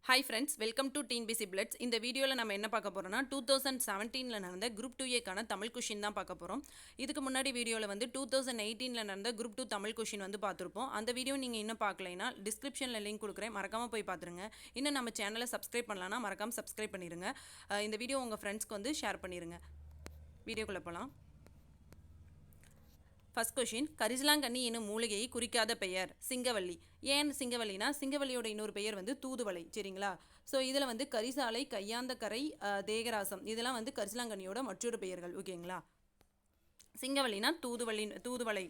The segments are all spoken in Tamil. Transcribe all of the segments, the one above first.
Hi friends, welcome to TNPSC blitz. இந்த வீடியோவில் நம்ம என்ன பார்க்க போகிறோம்னா 2017 நடந்த குரூப் 2ஏக்கான தமிழ் கொஷின் தான் பார்க்க போகிறோம். இதுக்கு முன்னாடி வீடியோவில் வந்து 2018 நடந்த குரூப் 2 தமிழ் கொஷின் வந்து பார்த்துருப்போம். அந்த வீடியோ நீங்கள் இன்னும் பார்க்கலைன்னா டிஸ்கிரிப்ஷனில் லிங்க் கொடுக்குறேன், மறக்காமல் போய் பார்த்துருங்க. இன்னும் நம்ம சேனலை சப்ஸ்கிரைப் பண்ணலான்னா மறக்காமல் சப்ஸ்கிரைப் பண்ணிடுங்க. இந்த வீடியோ உங்கள் ஃப்ரெண்ட்ஸ்க்கு வந்து ஷேர் பண்ணிடுங்க. வீடியோக்குள்ளே போகலாம். ஃபர்ஸ்ட் கொஷின், கரிசலாங்கண்ணி என்னும் மூலிகையை குறிக்காத பெயர் சிங்கவல்லி. ஏன் சிங்கவல்லினா சிங்கவல்லியோட இன்னொரு பெயர் வந்து தூதுவளை. சரிங்களா? ஸோ இதில் வந்து கரிசாலை, கையாந்தக்கரை, தேகராசம் இதெல்லாம் வந்து கரிசலாங்கண்ணியோட மற்றொரு பெயர்கள். ஓகேங்களா? சிங்கவல்லினா தூதுவளை.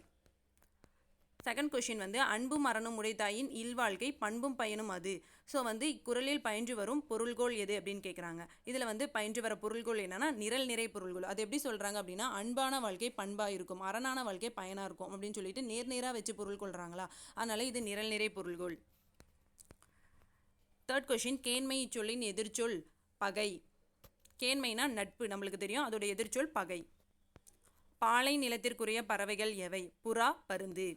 செகண்ட் கொஷின் வந்து அன்பும் மரணம் உடைத்தாயின் இல்வாழ்க்கை பண்பும் பயனும் அது. ஸோ வந்து இக்குறளில் பயின்று வரும் பொருள்கோள் எது அப்படின்னு கேட்குறாங்க. இதில் வந்து பயின்று வர பொருள்கோள் என்னன்னா நிரல் நிறை பொருள்கோள். அது எப்படி சொல்கிறாங்க அப்படின்னா அன்பான வாழ்க்கை பண்பாக இருக்கும், அரணான வாழ்க்கை பயனாக இருக்கும் அப்படின்னு சொல்லிட்டு நேராக வச்சு பொருள் கொள்கிறாங்களா, அதனால இது நிரல் நிறை பொருள்கோள். தேர்ட் கொஷின், கேண்மை இச்சொல்லின் எதிர்ச்சொல் பகை. கேண்மைனா நட்பு, நம்மளுக்கு தெரியும், அதோட எதிர்ச்சொல் பகை. பாலை நிலத்திற்குரிய பறவைகள் எவை? புறா, பருந்து.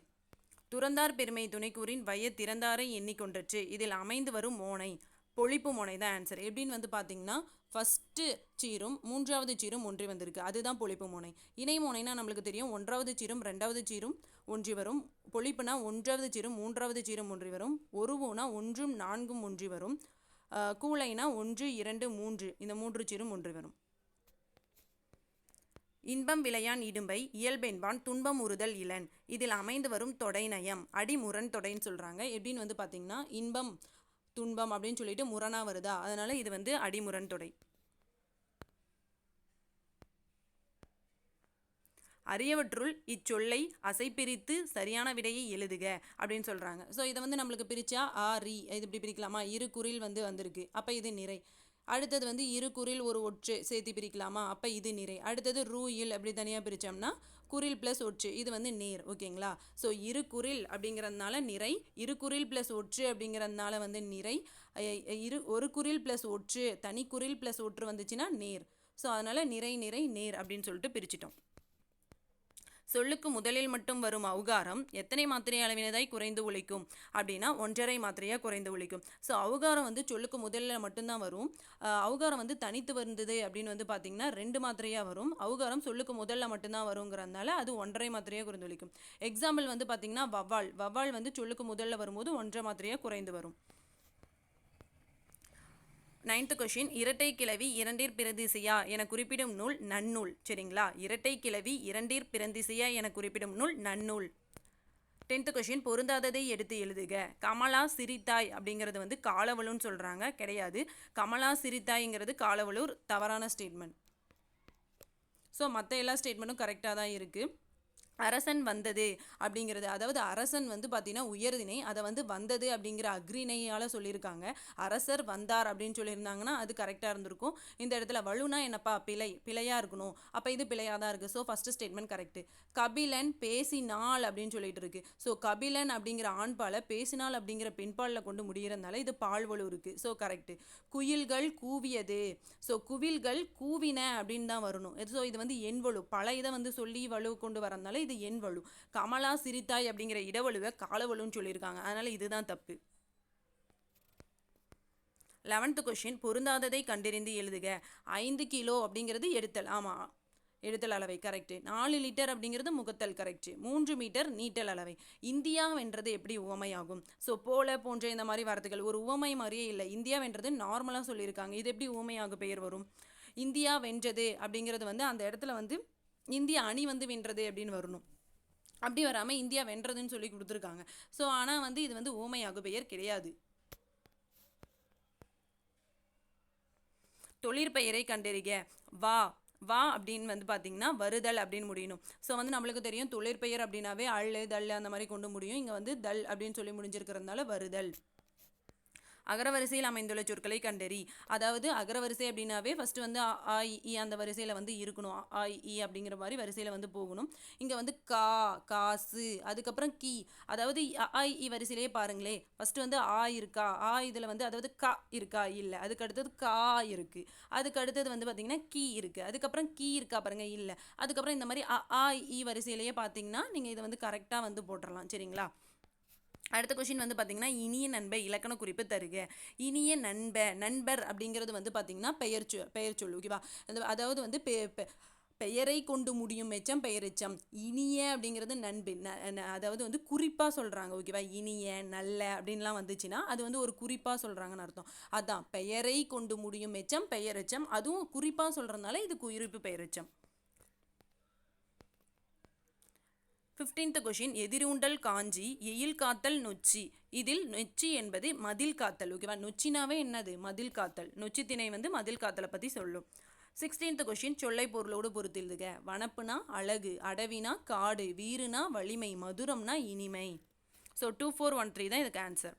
துறந்தார் பெருமை துணைக்கூறின் வய திறந்தாரை எண்ணிக்கொண்டற்று. இதில் அமைந்து வரும் மோனை பொழிப்பு மோனை தான் ஆன்சர். எப்படின்னு வந்து பார்த்தீங்கன்னா ஃபஸ்ட்டு சீரும் மூன்றாவது சீரும் ஒன்றி வந்திருக்கு, அதுதான் பொழிப்பு மோனை. இணை மோனைனா நம்மளுக்கு தெரியும், ஒன்றாவது சீரும் ரெண்டாவது சீரும் ஒன்றி வரும். பொழிப்புனா ஒன்றாவது சீரும் மூன்றாவது சீரும் ஒன்றி வரும். ஒருவோனா ஒன்றும் நான்கும் ஒன்றி வரும். கூளைனா 1 2 3 இந்த 3 சீரும் ஒன்றி வரும். இன்பம் விளையான் இடும்பை இயல்பென்பான் துன்பம் உறுதல் இளன். இதில் அமைந்து வரும் தொடைநயம் அடிமுரண் தொடைன்னு சொல்கிறாங்க. எப்படின்னு வந்து பார்த்தீங்கன்னா இன்பம் துன்பம் அப்படின்னு சொல்லிட்டு முரணாக வருதா, அதனால இது வந்து அடிமுரண் தொடை. அரியவற்றுள் இச்சொல்லை அசைப்பிரித்து சரியான விடையை எழுதுக அப்படின்னு சொல்கிறாங்க. ஸோ இதை வந்து நம்மளுக்கு பிரித்தா ரி இது இப்படி பிரிக்கலாமா, இரு குறில் வந்து வந்திருக்கு, அப்போ இது நிறை. அடுத்தது வந்து இரு குறில் ஒரு ஒற்று சேர்த்து பிரிக்கலாமா, அப்போ இது நிறை. அடுத்தது இல் அப்படி தனியாக பிரித்தோம்னா குறில் ப்ளஸ் ஒற்று, இது வந்து நேர். ஓகேங்களா? ஸோ இரு குறில் அப்படிங்கிறதுனால நிறை, இரு குறில் ப்ளஸ் ஒற்று அப்படிங்கிறதுனால வந்து நிறை, ஒரு குறில் ப்ளஸ் ஒற்று தனி குறில் ப்ளஸ் ஒற்று வந்துச்சுன்னா நேர். ஸோ அதனால் நிறை நிறை நேர் அப்படின்னு சொல்லிட்டு பிரிச்சிட்டோம். சொல்லுக்கு முதலில் மட்டும் வரும் அவுகாரம் எத்தனை மாத்திரை அளவினதாய் குறைந்து ஒழிக்கும் அப்படின்னா 1.5 மாத்திரையாக குறைந்து ஒழிக்கும். ஸோ அவுகாரம் வந்து சொல்லுக்கு முதலில் மட்டும்தான் வரும். அவுகாரம் வந்து தனித்து வந்தது அப்படின்னு வந்து பார்த்தீங்கன்னா 2 மாத்திரையாக வரும். அவுகாரம் சொல்லுக்கு முதல்ல மட்டும்தான் வருங்கிறதுனால அது 1.5 மாத்திரையாக குறைந்து ஒழிக்கும். எக்ஸாம்பிள் வந்து பார்த்தீங்கன்னா வவ்வால் வந்து சொல்லுக்கு முதல்ல வரும்போது 1.5 மாத்திரையாக குறைந்து வரும். 9th கொஷின், இரட்டை கிளவி இரண்டீர் பிறந்திசையா என குறிப்பிடும் நூல் நன்னூல். சரிங்களா? இரட்டை கிளவி இரண்டீர் பிறந்திசையா என குறிப்பிடும் நூல் நன்னூல். 10th கொஷின், பொருந்தாததை எடுத்து எழுதுக. கமலா சிரித்தாய் அப்படிங்கிறது வந்து காலவலுன்னு சொல்கிறாங்க, கிடையாது. கமலா சிரித்தாய்ங்கிறது காலவலூர், தவறான ஸ்டேட்மெண்ட். ஸோ மற்ற எல்லா ஸ்டேட்மெண்ட்டும் கரெக்டாக தான் இருக்குது. அரசன் வந்தது அப்படிங்கிறது, அதாவது அரசன் வந்து பார்த்தீங்கன்னா உயர்திணை, அதை வந்து வந்தது அப்படிங்கிற அக்ரிணையால் சொல்லியிருக்காங்க. அரசர் வந்தார் அப்படின்னு சொல்லியிருந்தாங்கன்னா அது கரெக்டாக இருந்திருக்கும். இந்த இடத்துல வலுனா என்னப்பா, பிழையாக இருக்கணும், அப்போ இது பிழையாக தான் இருக்குது. So first statement correct. Kapilan பேசினாள் அப்படின்னு சொல்லிட்டு இருக்கு. ஸோ கபிலன் அப்படிங்கிற ஆண்பாலை பேசினாள் அப்படிங்கிற பெண்பாலில் கொண்டு முடிகிறதுனால இது பால்வலு இருக்குது. So correct. குயில்கள் கூவியது, ஸோ குவில்கள் கூவின அப்படின்னு தான் வரணும். ஸோ இது வந்து எண்வலு, பல இதை வந்து சொல்லி வலு கொண்டு வரதுனால இது எண் வலு. கமலா சிரித்தாய் அப்படிங்கிற இடவலுவை காலவலுன்னு சொல்லியிருக்காங்க, அதனால இதுதான் தப்பு. 11th கொஷின், பொருந்தாததை கண்டறிந்து எழுதுக. 5 கிலோ அப்படிங்கிறது எடுத்தல், ஆமாம் எடுத்தல் அளவை கரெக்டு. 4 லிட்டர் அப்படிங்கிறது முகத்தல் கரெக்டு. 3 மீட்டர் நீட்டல் அளவை. இந்தியாவென்றது எப்படி உவமையாகும்? ஸோ போல போன்ற இந்த மாதிரி வார்த்தைகள் ஒரு உவமை மாதிரியே இல்லை. இந்தியாவென்றது நார்மலாக சொல்லியிருக்காங்க, இது எப்படி உவமையாக பெயர் வரும்? இந்தியா வென்றது அப்படிங்கிறது வந்து அந்த இடத்துல வந்து இந்தியா அணி வந்து வென்றது அப்படின்னு வரணும். அப்படி வராமல் இந்தியா வென்றதுன்னு சொல்லி கொடுத்துருக்காங்க. ஸோ ஆனால் வந்து இது வந்து ஊமையாகு பெயர் கிடையாது. தொழிற்பெயரை கண்டறிக. வா அப்படின்னு வந்து பார்த்தீங்கன்னா வருதல் அப்படின்னு முடியணும். ஸோ வந்து நம்மளுக்கு தெரியும் தொழிற்பெயர் அப்படின்னாவே தல் அந்த மாதிரி கொண்டு முடியும். இங்கே வந்து தல் அப்படின்னு சொல்லி முடிஞ்சிருக்கிறதுனால வருதல். அகரவரிசையில் அமைந்துள்ள சொற்களை கண்டறி. அதாவது அகரவரிசை அப்படின்னாவே ஃபஸ்ட்டு வந்து ஆ இ அந்த வரிசையில் வந்து இருக்கணும். ஆ இ அப்படிங்கிற மாதிரி வரிசையில் வந்து போகணும். இங்கே வந்து காசு, அதுக்கப்புறம் கி, அதாவது ஆ இ வரிசையிலே பாருங்களே, ஃபஸ்ட்டு வந்து ஆ இருக்கா, இதில் வந்து அதாவது க இருக்கா, இல்லை. அதுக்கு அடுத்தது கா இருக்குது. அதுக்கு அடுத்தது வந்து பார்த்திங்கன்னா கி இருக்குது. அதுக்கப்புறம் கி இருக்கா பாருங்கள், இல்லை. அதுக்கப்புறம் இந்த மாதிரி ஆ இ வரிசையிலேயே பார்த்தீங்கன்னா நீங்கள் இதை வந்து கரெக்டாக வந்து போட்டுடலாம். சரிங்களா? அடுத்த கொஷின் வந்து பார்த்தீங்கன்னா இனிய நண்ப இலக்கண குறிப்பு தருக. இனிய நண்பர் அப்படிங்கிறது வந்து பார்த்தீங்கன்னா பெயர் சொல் ஓகேவா. அதாவது வந்து பெயரை கொண்டு முடியும் எச்சம் பெயரெச்சம். இனிய அப்படிங்கிறது நண்பு அதாவது வந்து குறிப்பாக சொல்கிறாங்க ஓகேவா. இனிய நல்ல அப்படின்லாம் வந்துச்சுன்னா அது வந்து ஒரு குறிப்பாக சொல்கிறாங்கன்னு அர்த்தம். அதான் பெயரை கொண்டு முடியும் எச்சம் பெயரெச்சம், அதுவும் குறிப்பாக சொல்கிறதுனால இது குறிப்பு பெயரெச்சம். 15th கொஷின் எதிரூண்டல் காஞ்சி எயில் காத்தல் நொச்சி. இதில் நொச்சி என்பது மதில் காத்தல் ஓகேவா. நொச்சினாவே என்னது மதில் காத்தல். நொச்சி திணை வந்து மதில் காத்தலை பற்றி சொல்லும். 16th கொஷின் சொல்லை பொருளோடு பொறுத்திருதுக. வனப்புனா அழகு, அடவினா காடு, வீறுனா வலிமை, மதுரம்னா இனிமை. ஸோ 2413 தான் இதுக்கு ஆன்சர்.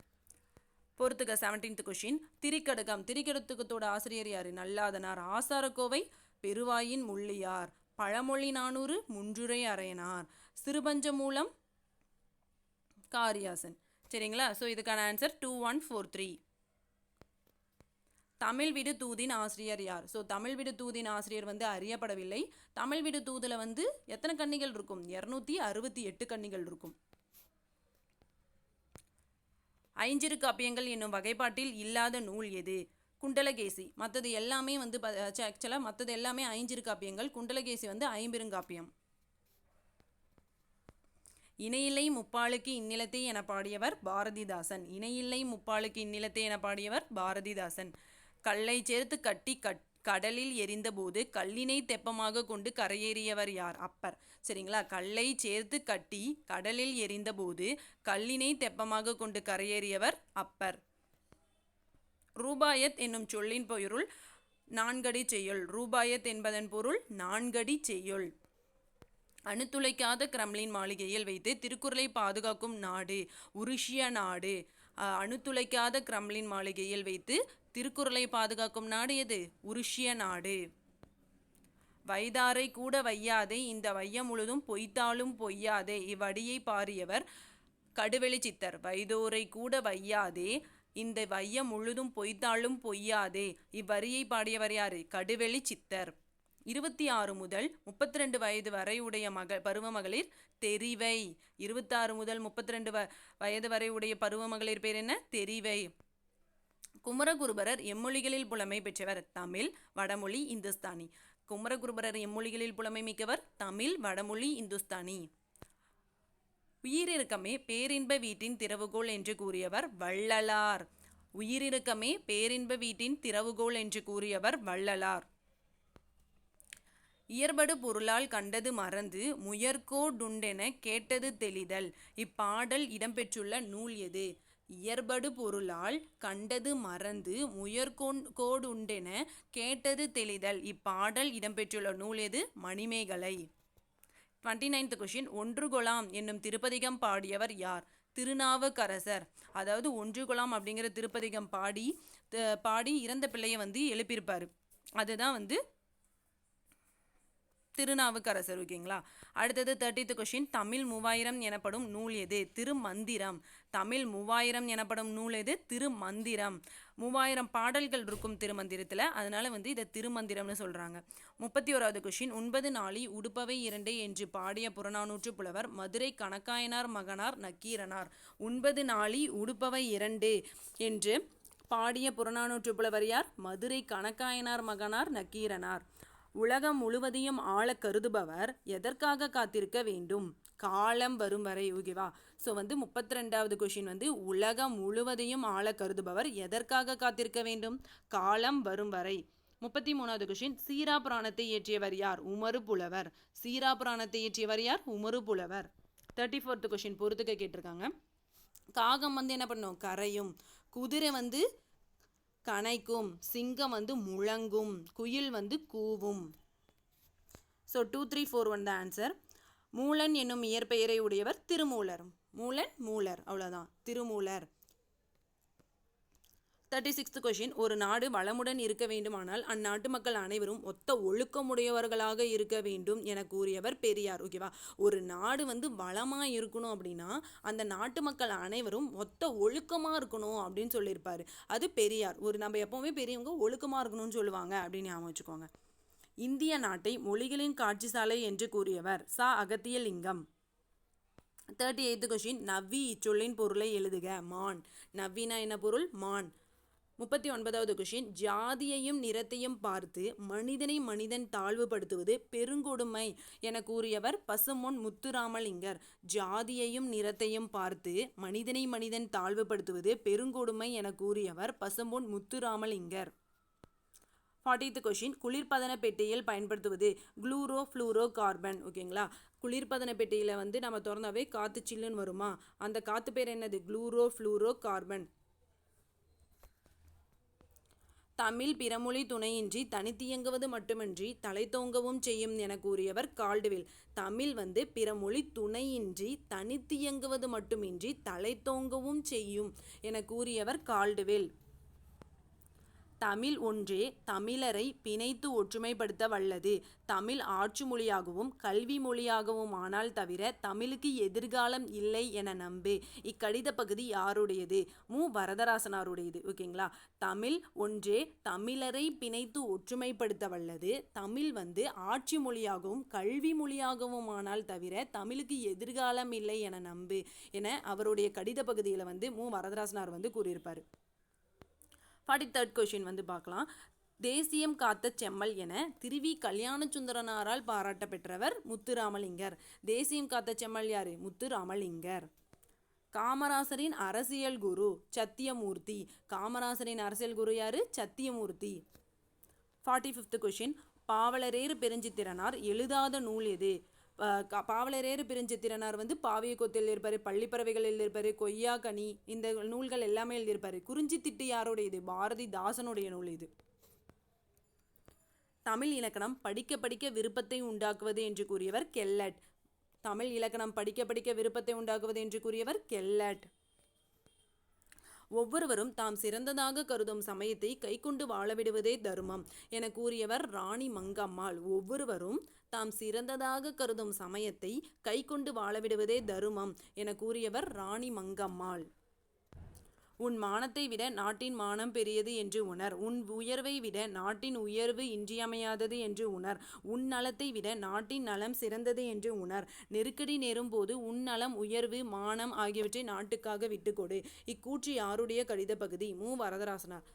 பொறுத்துக்க 17th கொஷின் திரிக்கடுகம். திரிக்கடுக்கத்தோட ஆசிரியர் யாரு? நல்லாதனார். ஆசாரக்கோவை பெருவாயின் முள்ளியார். பழமொழி 400 முன்றுரை அறையனார். சிறுபஞ்ச மூலம் காரியாசன். சரிங்களா. ஸோ இதுக்கான ஆன்சர் 2143. தமிழ் விடு தூதின் ஆசிரியர் யார்? ஸோ தமிழ் விடு தூதின் ஆசிரியர் வந்து அறியப்படவில்லை. தமிழ் விடு தூதில் வந்து எத்தனை கன்னிகள் இருக்கும்? 268 கன்னிகள் இருக்கும். ஐஞ்சிறு காப்பியங்கள் என்னும் வகைப்பாட்டில் இல்லாத நூல் எது? குண்டலகேசி. மற்றது எல்லாமே வந்து ஆக்சுவலாக மற்றது எல்லாமே ஐஞ்சிறு காப்பியங்கள். குண்டலகேசி வந்து ஐம்பெருங்காப்பியம். இணையில்லை முப்பாலுக்கு இந்நிலத்தை என பாடியவர் பாரதிதாசன். இணையில்லை முப்பாலுக்கு இந்நிலத்தை என பாடியவர் பாரதிதாசன். கல்லை சேர்த்து கட்டி கடலில் எரிந்தபோது கல்லினை தெப்பமாக கொண்டு கரையேறியவர் யார்? அப்பர். சரிங்களா. கல்லை சேர்த்து கட்டி கடலில் எரிந்தபோது கல்லினை தெப்பமாக கொண்டு கரையேறியவர் அப்பர். ரூபாயத் என்னும் சொல்லின் பொருள் நான்கடி செய்யுள். ரூபாயத் என்பதன் பொருள் நான்கடி செய்யுள். அணுத்துளைக்காத கிரெம்ளின் மாளிகையில் வைத்து திருக்குறளை பாதுகாக்கும் நாடு உருஷிய நாடு. அணுத்துளைக்காத கிரெம்ளின் மாளிகையில் வைத்து திருக்குறளை பாதுகாக்கும் நாடு எது? உருஷிய நாடு. வைதாரை கூட வையாதே இந்த வையம் முழுதும் பொய்த்தாலும் பொய்யாதே இவ்வடியை பாடியவர் கடுவெளி சித்தர். வைதோரை கூட வையாதே இந்த வையம் முழுதும் பொய்த்தாலும் பொய்யாதே இவ்வரியை பாடியவர் யாரு? கடுவெளி சித்தர். 26 முதல் 32 வயது வரை உடைய பருவ மகளிர் தெரிவை. 26 முதல் 32 வயது வரை உடைய பருவ மகளிர் பேர் என்ன? தெரிவை. குமரகுருபரர் எம்மொழிகளில் புலமை பெற்றவர்? தமிழ், வடமொழி, இந்துஸ்தானி. குமரகுருபரர் எம்மொழிகளில் புலமை மிக்கவர்? தமிழ், வடமொழி, இந்துஸ்தானி. உயிரிறுக்கமே பேரின்ப வீட்டின் திறவுகோல் என்று கூறியவர் வள்ளலார். உயிரிறுக்கமே பேரின்ப வீட்டின் திறவுகோல் என்று கூறியவர் வள்ளலார். இயற்படு பொருளால் கண்டது மறந்து முயற்கோடுண்டென கேட்டது தெளிதல். இப்பாடல் இடம்பெற்றுள்ள நூல் எது? இயற்படு பொருளால் கண்டது மறந்து முயற்கோடுண்டென கேட்டது தெளிதல். இப்பாடல் இடம்பெற்றுள்ள நூல் எது? மணிமேகலை. 29th கொஷின் ஒன்றுகொலாம் என்னும் திருப்பதிகம் பாடியவர் யார்? திருநாவுக்கரசர். அதாவது ஒன்றுகொலாம் அப்படிங்கிற திருப்பதிகம் பாடி இறந்த பிள்ளையை வந்து எழுப்பியிருப்பார். அதுதான் வந்து திருநாவுக்கரசர் ஓகேங்களா. அடுத்தது 30th கொஷின் தமிழ் 3000 எனப்படும் நூல் எது? திருமந்திரம். தமிழ் 3000 எனப்படும் நூல் எது? திருமந்திரம். 3000 பாடல்கள் இருக்கும் திருமந்திரத்தில், அதனால வந்து இதை திருமந்திரம்னு சொல்கிறாங்க. 31வது கொஷின் 9 நாளி உடுப்பவை 2 என்று பாடிய புறநானூற்று புலவர் மதுரை கணக்காயனார் மகனார் நக்கீரனார். 9 நாளி உடுப்பவை 2 என்று பாடிய புறநானூற்று புலவர் யார்? மதுரை கணக்காயனார் மகனார் நக்கீரனார். உலகம் முழுவதையும் ஆள கருதுபவர் எதற்காக காத்திருக்க வேண்டும்? காலம் வரும் வரை ஓகேவா. ஸோ வந்து 32வது கொஷின் வந்து உலகம் முழுவதையும் ஆள கருதுபவர் எதற்காக காத்திருக்க வேண்டும்? காலம் வரும் வரை. 33வது கொஷின் சீரா புராணத்தை இயற்றியவர் யார்? உமறு புலவர். சீரா புராணத்தை இயற்றியவர் யார்? உமறு புலவர். 34th கொஷின் பொறுத்துக்க கேட்டிருக்காங்க. காகம் வந்து என்ன பண்ணும்? கரையும். குதிரை வந்து கனைக்கும். சிங்கம் வந்து முழங்கும். குயில் வந்து கூவும். ஸோ 2341 தான் ஆன்சர். மூலன் என்னும் இயற்பெயரை உடையவர் திருமூலர். மூலர் அவ்வளோதான், திருமூலர். 36th கொஷின் ஒரு நாடு வளமுடன் இருக்க வேண்டுமானால் அந்நாட்டு மக்கள் அனைவரும் ஒத்த ஒழுக்கமுடையவர்களாக இருக்க வேண்டும் என கூறியவர் பெரியார் ஓகேவா. ஒரு நாடு வந்து வளமாக இருக்கணும் அப்படின்னா அந்த நாட்டு மக்கள் அனைவரும் ஒத்த ஒழுக்கமாக இருக்கணும் அப்படின்னு சொல்லியிருப்பாரு. அது பெரியார். நம்ம எப்போவுமே பெரியவங்க ஒழுக்கமாக இருக்கணும்னு சொல்லுவாங்க அப்படின்னு ஞாபகம் வச்சுக்கோங்க. இந்திய நாட்டை மொழிகளின் காட்சி சாலை என்று கூறியவர் ச. அகத்தியலிங்கம். 38th கொஷின் நவ்வி இச்சொல்லின் பொருளை எழுதுக. மான். நவ்வினா என்ன பொருள்? மான். 39வது கொஷின் ஜாதியையும் நிறத்தையும் பார்த்து மனிதனை மனிதன் தாழ்வுபடுத்துவது பெருங்கொடுமை என கூறியவர் பசும்பொன் முத்துராமலிங்கர். ஜாதியையும் நிறத்தையும் பார்த்து மனிதனை மனிதன் தாழ்வுபடுத்துவது பெருங்கொடுமை என கூறியவர் பசும்பொன் முத்துராமலிங்கர். 40th கொஷின் குளிர்பதன பெட்டியில் பயன்படுத்துவது குளூரோ ஃப்ளூரோ கார்பன். ஓகேங்களா, குளிர்பதன பெட்டியில் வந்து நம்ம திறந்தாவே காற்று சில்லுன்னு வருமா, அந்த காற்று பேர் என்னது? குளூரோ ஃப்ளூரோ கார்பன். தமிழ் பிறமொழி துணையின்றி தனித்தியங்குவது மட்டுமின்றி தலைத்தோங்கவும் செய்யும் என கூறியவர் கால்டுவெல். தமிழ் வந்து பிறமொழி துணையின்றி தனித்தியங்குவது மட்டுமின்றி தலைத்தோங்கவும் செய்யும் என கூறியவர் கால்டுவெல். தமிழ் ஒன்றே தமிழரை பிணைத்து ஒற்றுமைப்படுத்த வல்லது. தமிழ் ஆட்சி மொழியாகவும் கல்வி மொழியாகவும் ஆனால் தவிர தமிழுக்கு எதிர்காலம் இல்லை என நம்பு. இக்கடித பகுதி யாருடையது? மு. வரதராசனாருடையது. ஓகேங்களா, தமிழ் ஒன்றே தமிழரை பிணைத்து ஒற்றுமைப்படுத்த வல்லது. தமிழ் வந்து ஆட்சி மொழியாகவும் கல்வி மொழியாகவும் ஆனால் தவிர தமிழுக்கு எதிர்காலம் இல்லை என நம்பு என அவருடைய கடித பகுதியில் வந்து மு. வரதராசனார் வந்து கூறியிருப்பார். 43rd கொஷின் வந்து பார்க்கலாம். தேசியம் காத்த செம்மல் என திருவி கல்யாணசுந்தரனாரால் பாராட்ட பெற்றவர் முத்துராமலிங்கர். தேசியம் காத்த செம்மல் யாரு? முத்துராமலிங்கர். காமராசரின் அரசியல் குரு சத்தியமூர்த்தி. காமராசரின் அரசியல் குரு யாரு? சத்தியமூர்த்தி. 45th கொஷின் பாவலரேறு பெருஞ்சித்திரனார் எழுதாத நூல் எது? பாவலரேறு பெருஞ்சித்திரனார் வந்து பாவிய கொத்து எழுதியிருப்பாரு, பள்ளிப்பறவைகள் எழுதியிருப்பாரு, கொய்யாக்கனி, இந்த நூல்கள் எல்லாமே எழுதியிருப்பாரு. குறிஞ்சித்திட்டு யாருடைய இது? பாரதிதாசனுடைய நூல் இது. தமிழ் இலக்கணம் படிக்க படிக்க விருப்பத்தை உண்டாக்குவது என்று கூறியவர் கெல்லட். தமிழ் இலக்கணம் படிக்க படிக்க விருப்பத்தை உண்டாக்குவது என்று கூறியவர் கெல்லட். ஒவ்வொருவரும் தாம் சிறந்ததாக கருதும் சமயத்தை கைக்கொண்டு வாழவிடுவதே தர்மம் என கூறியவர் ராணி மங்கம்மாள். ஒவ்வொருவரும் தாம் சிறந்ததாக கருதும் சமயத்தை கைக்கொண்டு வாழவிடுவதே தருமம் என கூறியவர் ராணி மங்கம்மாள். உன் மானத்தை விட நாட்டின் மானம் பெரியது என்று உணர். உன் உயர்வை விட நாட்டின் உயர்வு இன்றியமையாதது என்று உணர். உன் நலத்தை விட நாட்டின் நலம் சிறந்தது என்று உணர். நெருக்கடி நேரும் போது உன் நலம், உயர்வு, மானம் ஆகியவற்றை நாட்டுக்காக விட்டுக்கொடு. இக்கூற்று யாருடைய கடித பகுதி? மு. வரதராசனார்.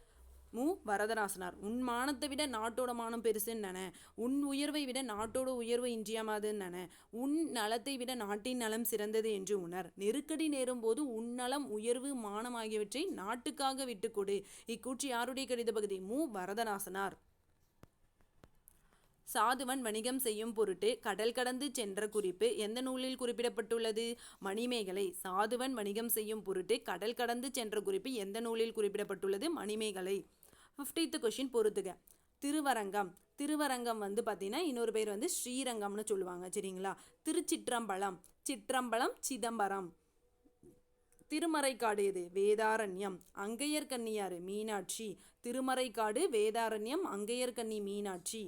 உன் மானத்தை விட நாட்டோட மானம் பெருசுன்னு நினை. உன் உயர்வை விட நாட்டோட உயர்வு இன்றியமாதுன்னு நினை. உன் நலத்தை விட நாட்டின் நலம் சிறந்தது என்று உணர். நெருக்கடி நேரும் போது உன் நலம், உயர்வு, மானம் ஆகியவற்றை நாட்டுக்காக விட்டுக்கொடு. இக்கூற்று யாருடைய கடித பகுதி? மு. வரதராசனார். சாதுவன் வணிகம் செய்யும் பொருட்டு கடல் கடந்து சென்ற குறிப்பு எந்த நூலில் குறிப்பிடப்பட்டுள்ளது? மணிமேகலை. சாதுவன் வணிகம் செய்யும் பொருட்டு கடல் கடந்து சென்ற குறிப்பு எந்த நூலில் குறிப்பிடப்பட்டுள்ளது? மணிமேகலை. 50th கொஷின் பொறுத்துக. திருவரங்கம். திருவரங்கம் வந்து பார்த்தீங்கன்னா இன்னொரு பேர் வந்து ஸ்ரீரங்கம்னு சொல்லுவாங்க. சரிங்களா. திருச்சிற்றம்பலம். சிற்றம்பலம், சிதம்பரம். திருமறைக்காடு எது? வேதாரண்யம். அங்கையர்கண்ணி யாரு? மீனாட்சி. திருமறைக்காடு, வேதாரண்யம், அங்கையர்கண்ணி, மீனாட்சி.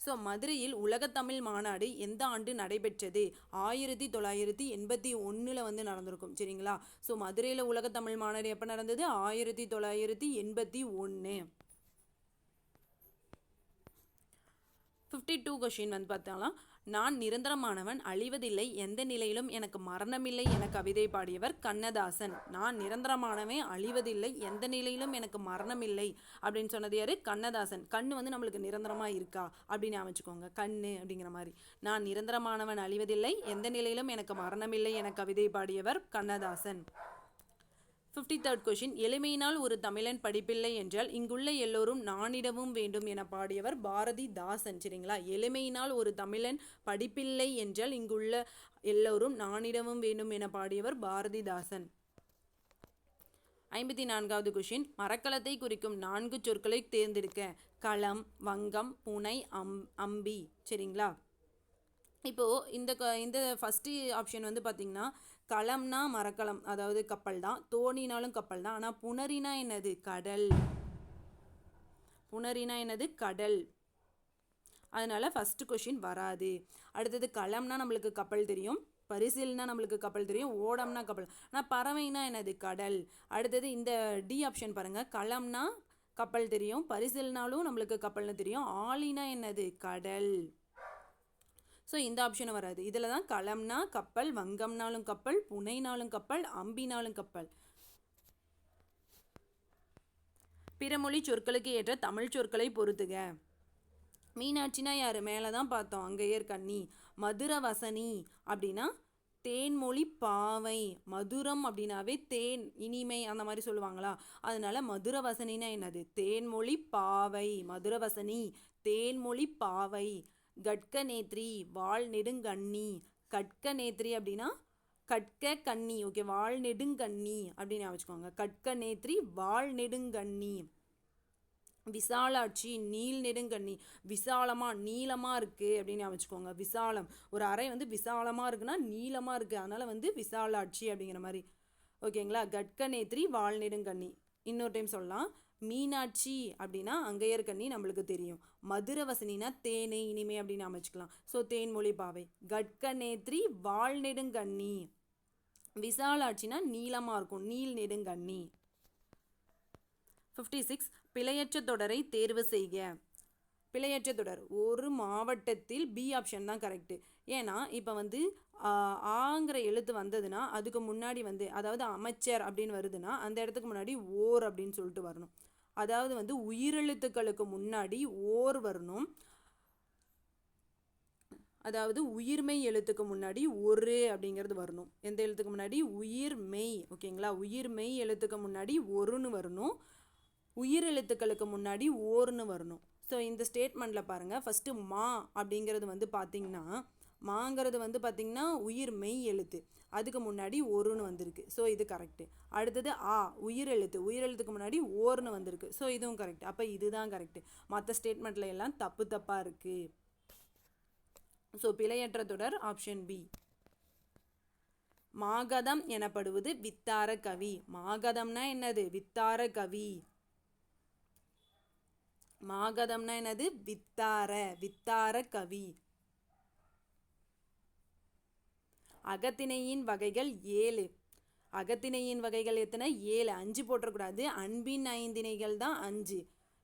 ஸோ மதுரையில் உலகத்தமிழ் மாநாடு எந்த ஆண்டு நடைபெற்றது? 1981 வந்து நடந்திருக்கும். சரிங்களா. ஸோ மதுரையில் உலகத்தமிழ் மாநாடு எப்போ நடந்தது? 1981. 52 கொஷின் வந்து பார்த்தாலாம். நான் நிரந்தரமானவன், அழிவதில்லை, எந்த நிலையிலும் எனக்கு மரணமில்லை என கவிதை பாடியவர் கண்ணதாசன். நான் நிரந்தரமானவன், அழிவதில்லை, எந்த நிலையிலும் எனக்கு மரணமில்லை அப்படின்னு சொன்னது யாரு? கண்ணதாசன். கண்ணு வந்து நம்மளுக்கு நிரந்தரமாக இருக்கா அப்படின்னு அமைச்சுக்கோங்க. கண்ணு அப்படிங்கிற மாதிரி. நான் நிரந்தரமானவன், அழிவதில்லை, எந்த நிலையிலும் எனக்கு மரணமில்லை என கவிதை பாடியவர் கண்ணதாசன். 53rd கொஷின் எளிமையினால் ஒரு தமிழன் படிப்பில்லை என்றால் இங்குள்ள எல்லோரும் நானிடமும் வேண்டும் என பாடியவர் பாரதிதாசன். சரிங்களா. எளிமையினால் ஒரு தமிழன் படிப்பில்லை என்றால் இங்குள்ள எல்லோரும் நானிடமும் வேண்டும் என பாடியவர் பாரதிதாசன். 54வது கொஷின் மரக்கலத்தை குறிக்கும் 4 சொற்களை தேர்ந்தெடுக்க. களம், வங்கம், புனை, அம்பி. சரிங்களா. இப்போது இந்த ஃபஸ்ட்டு ஆப்ஷன் வந்து பார்த்திங்கன்னா களம்னா மரக்கலம், அதாவது கப்பல் தான். தோணினாலும் கப்பல் தான். ஆனால் புணரினா என்னது? கடல். புணரினா என்னது? கடல். அதனால் ஃபஸ்ட்டு கொஷின் வராது. அடுத்தது களம்னா நம்மளுக்கு கப்பல் தெரியும், பரிசில்னா நம்மளுக்கு கப்பல் தெரியும், ஓடம்னா கப்பல். ஆனால் பறவைனா என்னது? கடல். அடுத்தது இந்த டி ஆப்ஷன் பாருங்கள். களம்னா கப்பல் தெரியும், பரிசில்னாலும் நம்மளுக்கு கப்பல்னு தெரியும், ஆலினா என்னது? கடல். ஸோ இந்த ஆப்ஷனும் வராது. இதில் தான் களம்னா கப்பல், வங்கம்னாலும் கப்பல், புனைனாலும் கப்பல், அம்பினாலும் கப்பல். பிறமொழி சொற்களுக்கு ஏற்ற தமிழ் சொற்களை பொறுத்துக. மீனாட்சினா யார்? மேலே தான் பார்த்தோம், அங்கையர் கண்ணி. மதுரவசனி அப்படின்னா தேன்மொழி பாவை. மதுரம் அப்படின்னாவே தேன், இனிமை அந்த மாதிரி சொல்லுவாங்களா, அதனால மதுரவசனினா என்னது? தேன்மொழி பாவை. மதுரவசனி தேன்மொழி பாவை. கட்க நேத்ரி வாள் நெடுங்கண்ணி. கட்க நேத்ரி அப்படின்னா கட்க கண்ணி. ஓகே, வாள் நெடுங்கண்ணி அப்படின்னு வச்சுக்கோங்க. கட்க நேத்ரி வாள் நெடுங்கண்ணி. விசாலாட்சி நீள் நெடுங்கண்ணி. விசாலமாக நீளமாக இருக்குது அப்படின்னு வச்சுக்கோங்க. விசாலம், ஒரு அறை வந்து விசாலமாக இருக்குன்னா நீளமாக இருக்குது, அதனால் வந்து விசாலாட்சி அப்படிங்கிற மாதிரி. ஓகேங்களா. கட்க நேத்ரி வாள் நெடுங்கண்ணி. இன்னொரு டைம் சொல்லலாம். மீனாட்சி அப்படின்னா அங்கையர் கண்ணி நம்மளுக்கு தெரியும். மதுரவசனினா தேனை இனிமை அப்படின்னு அமைச்சுக்கலாம். ஸோ தேன்மொழி பாவை. கட்க நேத்ரி வாள் நெடுங்கண்ணி. விசாலாட்சினா நீளமாக இருக்கும், நீள் நெடுங்கண்ணி. 56. பிழையற்ற தொடரை தேர்வு செய்க. பிழையற்ற தொடர் ஒரு மாவட்டத்தில் பி ஆப்ஷன் தான் கரெக்டு. ஏன்னா இப்போ வந்து ஆங்கிற எழுத்து வந்ததுன்னா அதுக்கு முன்னாடி வந்து, அதாவது அமைச்சர் அப்படின்னு வருதுன்னா அந்த இடத்துக்கு முன்னாடி ஓர் அப்படின்னு சொல்லிட்டு வரணும். அதாவது வந்து உயிரெழுத்துக்களுக்கு முன்னாடி ஓர் வரணும். அதாவது உயிர்மெய் எழுத்துக்கு முன்னாடி ஒரு அப்படிங்கிறது வரணும். எந்த எழுத்துக்கு முன்னாடி? உயிர்மெய். ஓகேங்களா. உயிர்மெய் எழுத்துக்கு முன்னாடி ஒருன்னு வரணும். உயிர் எழுத்துக்களுக்கு முன்னாடி ஓர்னு வரணும். ஸோ இந்த ஸ்டேட்மெண்ட்டில் பாருங்கள், ஃபஸ்ட்டு மா அப்படிங்கிறது வந்து பார்த்திங்கன்னா, மாங்கிறது வந்து பார்த்திங்கன்னா உயிர் மெய் எழுத்து, அதுக்கு முன்னாடி ஒருன்னு வந்திருக்கு. ஸோ இது கரெக்டு. அடுத்தது ஆ உயிர் எழுத்துக்கு முன்னாடி ஓர்னு வந்திருக்கு. ஸோ இதுவும் கரெக்ட். அப்போ இதுதான் கரெக்டு. மற்ற ஸ்டேட்மெண்ட்டில் எல்லாம் தப்பாக இருக்குது. ஸோ பிழையற்ற தொடர் ஆப்ஷன் பி. மாகதம் எனப்படுவது வித்தார கவி. மாகதம்னா என்னது? வித்தார கவி. மாகதம்னா என்னது? வித்தார கவி. அகத்திணையின் வகைகள் 7. அகத்திணையின் வகைகள் எத்தனை? 7. 5 போட்டக்கூடாது. அன்பின் ஐந்திணைகள் தான் 5.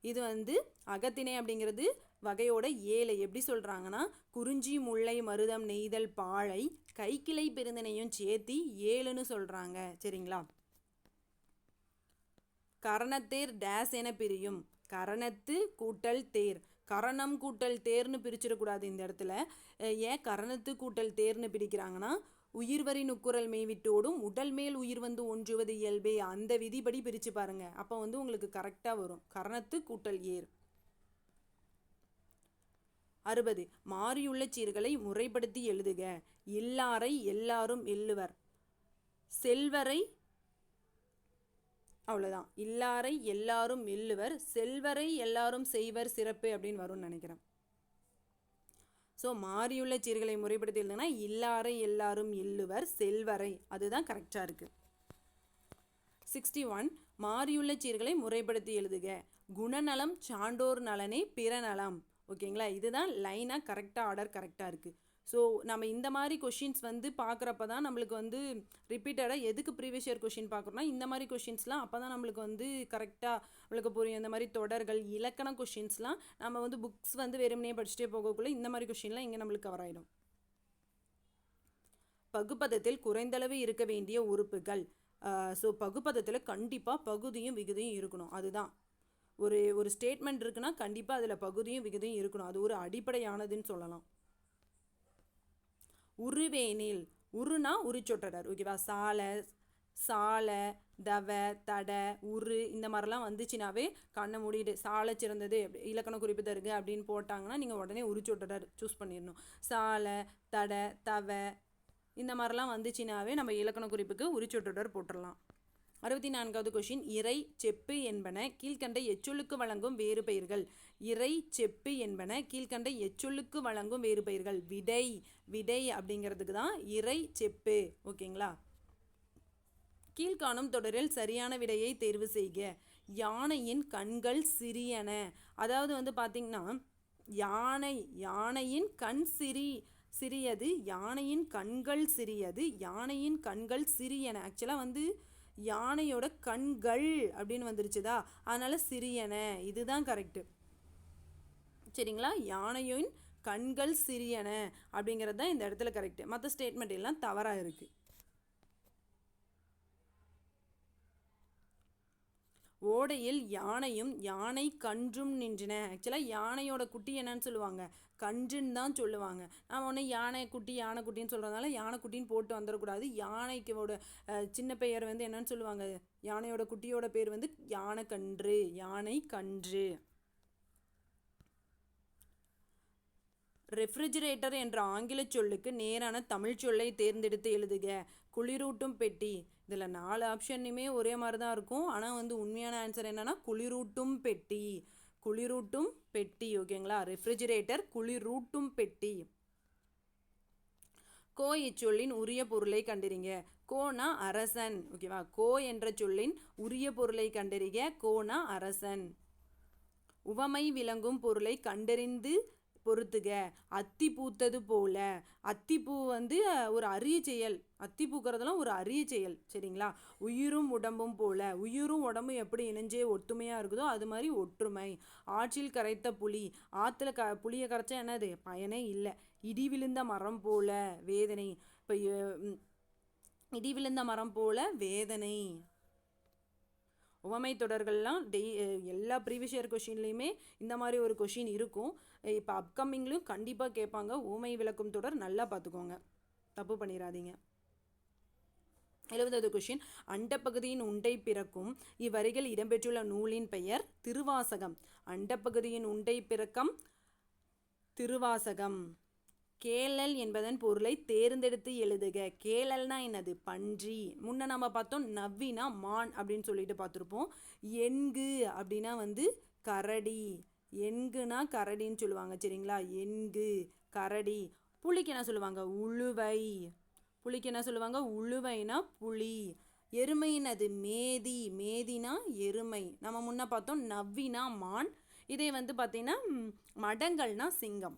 இது வந்து அகத்திணை அப்படிங்கிறது வகையோட 7. எப்படி சொல்கிறாங்கன்னா, குறிஞ்சி முல்லை மருதம் நெய்தல் பாழை கைக்கிளை பெருந்திணையும் சேர்த்தி 7ன்னு சொல்கிறாங்க. சரிங்களா. கரணத்தேர் டேஸ் என பிரியும். கரணத்து கூட்டல் தேர். கரணம் கூட்டல் தேர்னு பிரிச்சிடக்கூடாது இந்த இடத்துல. ஏன் கரணத்து கூட்டல் தேர்னு பிரிக்கிறாங்கன்னா, உயிர்வரி நுக்குரல் மேய்விட்டோடும் உடல் மேல் உயிர் வந்து ஒன்றுவது இயல்பே, அந்த விதிப்படி பிரித்து பாருங்கள். அப்போ வந்து உங்களுக்கு கரெக்டாக வரும். கரணத்து கூட்டல் ஏர். 60. மாறியுள்ள சீர்களை முறைப்படுத்தி எழுதுக. இல்லாரை எல்லாரும் எள்ளுவர். செல்வரை, அவ்வளோதான். இல்லாரை எல்லாரும் எள்ளுவர், செல்வரை எல்லாரும் செய்வர் சிறப்பு அப்படின்னு வரும்னு நினைக்கிறேன். ஸோ மாறியுள்ள சீர்களை முறைப்படுத்தி எழுதுனா இல்லாரை எல்லாரும் எள்ளுவர், செல்வரை, அதுதான் கரெக்டாக இருக்குது. 61. மாறியுள்ள சீர்களை முறைப்படுத்தி எழுதுக. குணநலம் சான்றோர் நலனே பிறநலம். ஓகேங்களா. இதுதான் லைனாக கரெக்டாக ஆர்டர் கரெக்டாக இருக்குது. ஸோ நம்ம இந்த மாதிரி கொஷின்ஸ் வந்து பார்க்குறப்ப தான் நம்மளுக்கு வந்து ரிப்பீட்டடாக எதுக்கு ப்ரீவியஸ் இயர் கொஷின் பார்க்குறோன்னா இந்த மாதிரி கொஷின்ஸ்லாம் அப்போ தான் நம்மளுக்கு வந்து கரெக்டாக நம்மளுக்கு புரியும். இந்த மாதிரி தொடர்கள் இலக்கண கொஷின்ஸ்லாம் நம்ம வந்து புக்ஸ் வந்து வெறுமனே படிச்சுட்டே போகக்குள்ளே இந்த மாதிரி கொஷின்லாம் இங்கே நம்மளுக்கு கவர் ஆகிடும். பகுப்பதத்தில் குறைந்தளவு இருக்க வேண்டிய உறுப்புகள். ஸோ பகுப்பதத்தில் கண்டிப்பாக பகுதியும் விகுதியும் இருக்கணும். அதுதான் ஒரு ஸ்டேட்மெண்ட் இருக்குன்னா கண்டிப்பாக அதில் பகுதியும் விகுதியும் இருக்கணும். அது ஒரு அடிப்படையானதுன்னு சொல்லலாம். உருவேனில், உருனா உரிச்சொற்றடர். ஓகேவா. சால தவ தட உரு இந்த மாதிரிலாம் வந்துச்சுனாவே கண்ணை மூடிட்டு சாலை சிறந்தது இலக்கண குறிப்பு தருக அப்படின்னு போட்டாங்கன்னா நீங்கள் உடனே உரிச்சொற்றடர் சூஸ் பண்ணிடணும். சால தட தவ இந்த மாதிரிலாம் வந்துச்சுனாவே நம்ம இலக்கண குறிப்புக்கு உரிச்சொற்றடர் போட்டுடலாம். 64வது கொஷின். இறை செப்பு என்பன கீழ்கண்ட எச்சொல்லுக்கு வழங்கும் வேறு பெயர்கள். இறை செப்பு என்பன கீழ்கண்ட எச்சொல்லுக்கு வழங்கும் வேறு பெயர்கள். விடை அப்படிங்கிறதுக்கு தான் இறை செப்பு. ஓகேங்களா. கீழ்காணும் தொடரில் சரியான விடையை தேர்வு செய்க. யானையின் கண்கள் சிறியன. அதாவது வந்து பார்த்திங்கன்னா யானையின் கண் சிறியது, யானையின் கண்கள் சிறியது, யானையின் கண்கள் சிறியன. ஆக்சுவலாக வந்து யானையோட கண்கள் அப்படின்னு வந்துருச்சுதா, அதனால சிறியன. இதுதான் கரெக்டு. சரிங்களா. யானையின் கண்கள் சிறியன அப்படிங்கிறது தான் இந்த இடத்துல கரெக்ட். மற்ற ஸ்டேட்மெண்ட் எல்லாம் தவறாக இருக்குது. ஓடையில் யானையும் யானை கன்றும் நின்றன. ஆக்சுவலாக யானையோட குட்டி என்னன்னு சொல்லுவாங்க, கன்றுன்னு தான் சொல்லுவாங்க. நாம் ஒன்று யானை குட்டின்னு சொல்கிறதுனால யானைக்குட்டின்னு போட்டு வந்துடக்கூடாது. யானைக்கோட சின்ன பெயர் வந்து என்னன்னு சொல்லுவாங்க, யானையோட குட்டியோட பேர் வந்து யானைக்கன்று, யானை கன்று. ரெஃப்ரிஜிரேட்டர் என்ற ஆங்கில சொல்லுக்கு நேரான தமிழ் சொல்லை தேர்ந்தெடுத்து எழுதுக. குளிரூட்டும் பெட்டி. இதில் 4 ஆப்ஷன்லையுமே ஒரே மாதிரி தான் இருக்கும். ஆனால் வந்து உண்மையான ஆன்சர் என்னன்னா குளிரூட்டும் பெட்டி. குளிரூட்டும் பெட்டி. ஓகேங்களா, ரெஃப்ரிஜிரேட்டர் குளிரூட்டும் பெட்டி. கோ இச்சொல்லின் உரிய பொருளை கண்டறிங்க. கோனா அரசன். ஓகேவா, கோ என்ற சொல்லின் உரிய பொருளை கண்டறிக. கோனா அரசன். உவமை விளங்கும் பொருளை கண்டறிந்து பொறுத்துக. அத்தி பூத்தது போல. அத்திப்பூ வந்து ஒரு அரிய செயல். அத்தி பூக்கிறதுலாம் ஒரு அரிய செயல். சரிங்களா. உயிரும் உடம்பும் போல. உயிரும் உடம்பும் எப்படி இணைஞ்சே ஒத்துமையாக இருக்குதோ அது மாதிரி ஒற்றுமை. ஆற்றில் கரைத்த புலி. ஆற்றுல புளியை கரைச்சா என்னது, பயனே இல்லை. இடி விழுந்த மரம் போல வேதனை. இப்போ இடி விழுந்த மரம் போல வேதனை. உவமை தொடர்கள்லாம் எல்லா ப்ரீவியஸ் இயர் கொஷின்லேயுமே இந்த மாதிரி ஒரு கொஷின் இருக்கும். இப்போ அப்கமிங்லையும் கண்டிப்பாக கேட்பாங்க. உவமை விளக்கும் தொடர் நல்லா பார்த்துக்கோங்க, தப்பு பண்ணிடாதீங்க. 70வது கொஷின். அண்டப்பகுதியின் உண்டை பிறக்கும் இவ்வரிகள் இடம்பெற்றுள்ள நூலின் பெயர் திருவாசகம். அண்டப்பகுதியின் உண்டை பிறக்கம் திருவாசகம். கேளல் என்பதன் பொருளை தேர்ந்தெடுத்து எழுதுக. கேளல்னா என்னது, பன்றி. முன்ன நம்ம பார்த்தோம் நவ்வினா மான் அப்படின்னு சொல்லிட்டு பார்த்துருப்போம். எண்கு அப்படின்னா வந்து கரடி. எண்குனா கரடின்னு சொல்லுவாங்க. சரிங்களா, எண்கு கரடி. புலிக்கு என்ன சொல்லுவாங்க, உழுவை. புலிக்கு என்ன சொல்லுவாங்க, உழுவைனா புலி. எருமைனது மேதி. மேதினா எருமை. நம்ம முன்ன பார்த்தோம் நவ்வினா மான். இதே வந்து பார்த்தீங்கன்னா மடங்கள்னா சிங்கம்.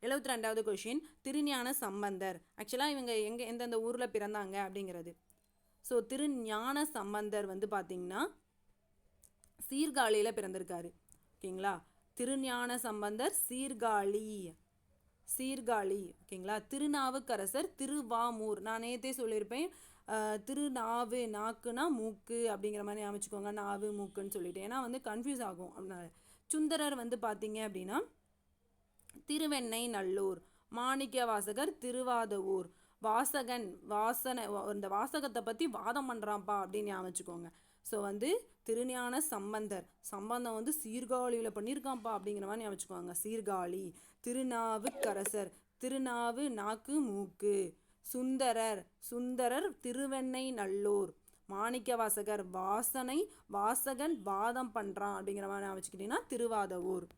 72வது கொஷின். திருஞான சம்பந்தர். ஆக்சுவலாக இவங்க எந்தெந்த ஊரில் பிறந்தாங்க அப்படிங்கிறது. ஸோ திருஞான சம்பந்தர் வந்து பார்த்திங்கன்னா சீர்காழியில் பிறந்திருக்காரு. ஓகேங்களா, திருஞான சம்பந்தர் சீர்காழி. ஓகேங்களா. திருநாவுக்கரசர் திருவாமூர். நான் நேற்றே சொல்லியிருப்பேன், திருநாவு, நாக்குனா மூக்கு அப்படிங்கிற மாதிரி அமைச்சுக்கோங்க, நாவு மூக்குன்னு சொல்லிட்டு, ஏன்னா வந்து கன்ஃபியூஸ் ஆகும். அப்படின்னால சுந்தரர் வந்து பார்த்தீங்க அப்படின்னா திருவெண்ணை நல்லூர். மாணிக்க வாசகர் திருவாதவூர். வாசகன் இந்த வாசகத்தை பற்றி வாதம் பண்ணுறான்ப்பா அப்படின்னு அமைச்சுக்கோங்க. ஸோ வந்து திருஞான சம்பந்தம் வந்து சீர்காழியில் பண்ணியிருக்கான்ப்பா அப்படிங்கிற மாதிரி அமைச்சுக்கோங்க, சீர்காழி. திருநாவுக்கரசர். திருநாவு நாக்கு மூக்கு. சுந்தரர் திருவெண்ணை நல்லூர். மாணிக்க வாசகர் வாசகன் வாதம் பண்ணுறான் அப்படிங்கிற மாதிரி அமைச்சுக்கிட்டிங்கன்னா திருவாதவூர்.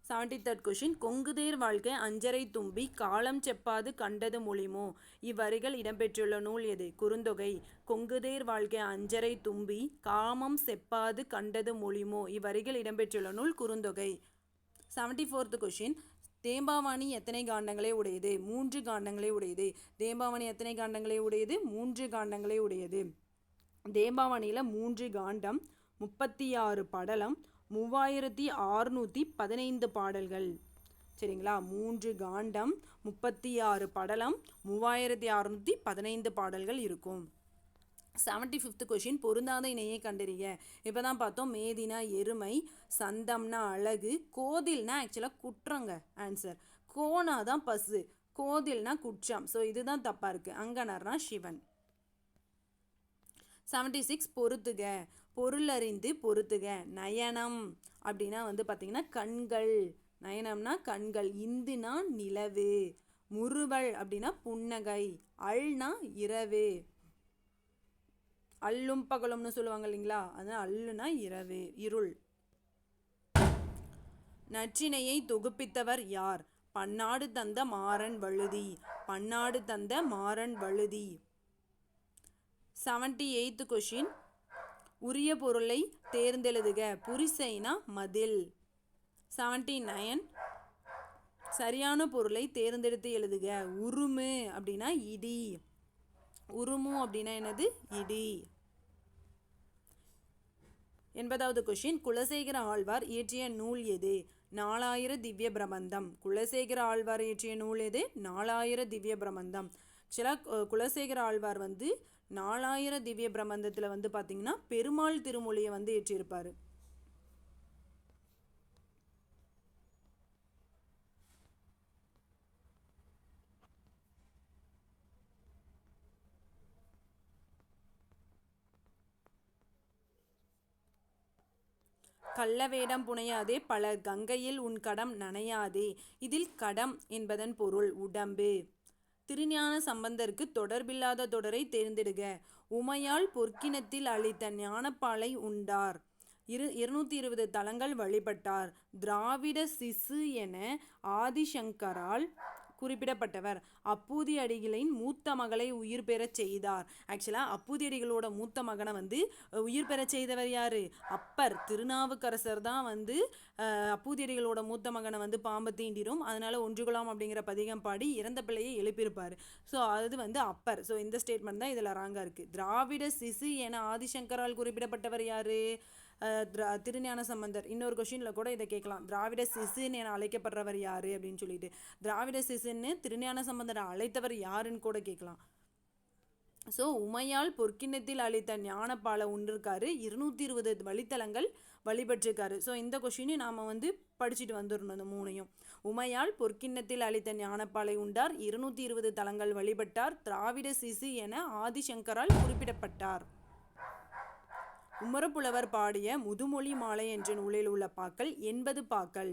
73rd question. கொங்குதேர் வாழ்க்கை அஞ்சரை தும்பி காலம் செப்பாது கண்டது மொழிமோ. இவ்வரிகள் இடம்பெற்றுள்ள நூல் எது? குறுந்தொகை. கொங்குதேர் வாழ்க்கை அஞ்சரை தும்பி காமம் செப்பாது கண்டது மொழிமோ. இவ்வரிகள் இடம்பெற்றுள்ள நூல் குறுந்தொகை. 74th question. தேம்பாவணி எத்தனை காண்டங்களை உடையது? 3 காண்டங்களை உடையது. தேம்பாவணி எத்தனை காண்டங்களை உடையது? 3 காண்டங்களை உடையது. தேம்பாவணியில் 3 காண்டம், 36 படலம், 3615 பாடல்கள். சரிங்களா, 3 காண்டம், 36 படலம், 3615 பாடல்கள் இருக்கும். 75th question. பொருந்தாத இணையை கண்டறிய. இப்போ தான் பார்த்தோம் மேதினா எருமை, சந்தம்னா அழகு, கோதில்னா ஆக்சுவலாக குற்றங்க. ஆன்சர் கோனா தான் பசு, கோதில்னா குற்றம். ஸோ இதுதான் தப்பாக இருக்குது. அங்கனர்னா சிவன். 76 பொறுத்துக. பொருளறிந்து பொறுத்துக. நயனம் அப்படின்னா வந்து பார்த்திங்கன்னா கண்கள். நயனம்னா கண்கள். இந்துனா நிலவு. முறுவல் அப்படின்னா புன்னகை. அல்னா இரவு. அல்லும் பகலும்னு சொல்லுவாங்க இல்லைங்களா, அதனால் அல்லுனா இரவு, இருள். நற்றினையை தொகுப்பித்தவர் யார்? பன்னாடு தந்த மாறன் வழுதி. பன்னாடு தந்த மாறன் வழுதி. 78th question. உரிய பொருளை தேர்ந்தெழுதுக. புரிசைனா மதில். 79 சரியான பொருளை தேர்ந்தெடுத்து எழுதுக. உருமு அப்படின்னா இடி. உருமு அப்படின்னா என்னது? இடி. 80வது கொஷின் குலசேகர ஆழ்வார் இயற்றிய நூல் எது? 4000 திவ்ய பிரபந்தம். குலசேகர ஆழ்வார் இயற்றிய நூல் எது? 4000 திவ்ய பிரபந்தம். ஆக்சுவலாக குலசேகர ஆழ்வார் வந்து 4000 திவ்ய பிரபந்தத்தில் வந்து பார்த்திங்கன்னா பெருமாள் திருமொழியை வந்து இயற்றியிருப்பார். கள்ளவேடம் புனையாதே பலர் கங்கையில் உன் கடம் நனையாதே. இதில் கடம் என்பதன் பொருள் உடம்பு. திருஞான சம்பந்தருக்கு தொடர்பில்லாத தொடரை தேர்ந்தெடுக. உமையால் பொற்கிணத்தில் அளித்த ஞானப்பாலை உண்டார். 220 தலங்கள் வழிபட்டார். திராவிட சிசு என ஆதிசங்கரால் குறிப்பிடப்பட்டவர். அப்பூதி அடிகளின் மூத்த மகளை உயிர் பெறச் செய்தார். ஆக்சுவலாக அப்பூதி அடிகளோட மூத்த மகனை வந்து உயிர் பெறச் செய்தவர் யார்? அப்பர். திருநாவுக்கரசர் தான் வந்து அப்பூதி அடிகளோட மூத்த மகனை வந்து பாம்பு தீண்டிரும், அதனால் ஒன்றுகுலாம் அப்படிங்கிற பதிகம் பாடி இறந்த பிள்ளையை எழுப்பியிருப்பார். ஸோ அது வந்து அப்பர். ஸோ இந்த ஸ்டேட்மெண்ட் தான் இதில் ராங்காக இருக்குது. திராவிட சிசு என ஆதிசங்கரால் குறிப்பிடப்பட்டவர் யார்? திருஞான சம்பந்தர். இன்னொரு கொஷினில் கூட இதை கேட்கலாம், திராவிட சிசுன்னு என அழைக்கப்படுறவர் யார் அப்படின்னு சொல்லிட்டு. திராவிட சிசுன்னு திருஞான சம்பந்தரை அழைத்தவர் யாருன்னு கூட கேட்கலாம். ஸோ உமையால் பொற்கிண்ணத்தில் அளித்த ஞானப்பாலை உண்டிருக்காரு. 220 வழித்தலங்கள் வழிபட்டிருக்காரு. ஸோ இந்த கொஷினையும் நாம் வந்து படிச்சுட்டு வந்துடணும். இந்த மூணையும். உமையால் பொற்கிண்ணத்தில் அளித்த ஞானப்பாலை உண்டார். 220 தலங்கள் வழிபட்டார். திராவிட சிசு என ஆதிசங்கரால் குறிப்பிடப்பட்டார். உமரப்புலவர் பாடிய முதுமொழி மாலை என்ற நூலில் உள்ள பாக்கள் 80 பாக்கள்.